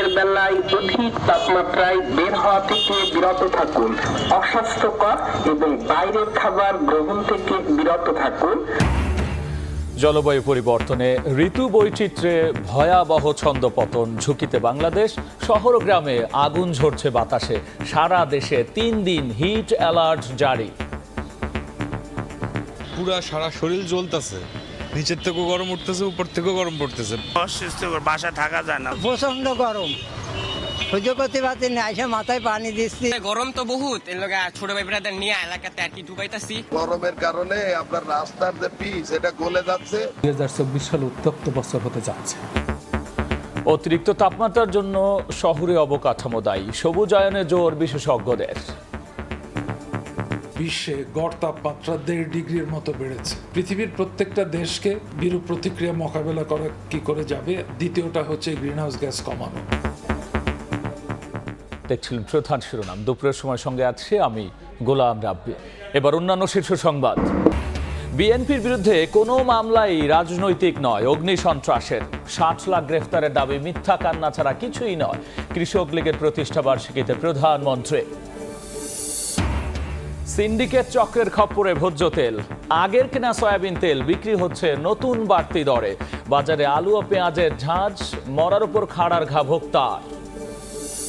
এর বেলায় অধিক তাপমাত্রায় বের হওয়া থেকে বিরত থাকুন, অস্বাস্থ্যকর এবং বাইরের খাবার গ্রহণ থেকে বিরত থাকুন। জলবায়ু পরিবর্তনে ঋতু বৈচিত্র্যে ভয়াবহ ছন্দপতন ঝুঁকিতে বাংলাদেশ। শহর ও গ্রামে আগুন ঝরছে বাতাসে। সারা দেশে 3 দিন হিট অ্যালার্ট জারি। পুরা সারা শরীর জ্বলতেছে, নিচের থেকেও গরম উঠতেছে, উপর থেকেও গরম পড়তেছে। অস্বস্তিকর, বাসায় থাকা যায় না, প্রচন্ড গরম, সহ্য করতে পারছি না। এসে মাথায় পানি দিচ্ছি। গরম তো বহুত, এর লগে ছোট ভাই ব্রাদার নিয়ে এলাকাতে আর কি ঢুকাইতাছি। গরমের কারণে আপনার রাস্তার যে পিচ এটা গলে যাচ্ছে। 2024 সাল উত্তপ্ত বছর হতে যাচ্ছে। অতিরিক্ত তাপমাত্রার জন্য শহুরে অবকাঠামো দায়ী, সবুজায়নে জোর বিশেষজ্ঞদের। বিশ্বে গড় তাপমাত্রা 1.5 ডিগ্রির মতো বেড়েছে। পৃথিবীর প্রত্যেকটা দেশকে বিরূপ প্রতিক্রিয়া মোকাবেলা করা কি করে যাবে, দ্বিতীয়টা হচ্ছে গ্রিনহাউস গ্যাস কমানো। দেখছিলেন প্রধান শিরোনাম। দুপুরের সময় সঙ্গে আছে আমি গোলাম রাব্বি। এবার অন্যান্য শীর্ষ সংবাদ। বিএনপির বিরুদ্ধে কোনো মামলাই রাজনৈতিক নয়, অগ্নি সন্ত্রাসের। 60 লাখ গ্রেফতারের দাবি মিথ্যা কান্না ছাড়া কিছুই নয়, কৃষক লীগের প্রতিষ্ঠা বার্ষিকীতে প্রধানমন্ত্রী। সিন্ডিকেট চক্রের খপ্পরে ভোজ্য তেল, আগের কেনা সয়াবিন তেল বিক্রি হচ্ছে নতুন বাড়তি দরে। বাজারে আলু ও পেঁয়াজের ঝাঁজ, মরার উপর খাড়ার ঘা ভোক্তার।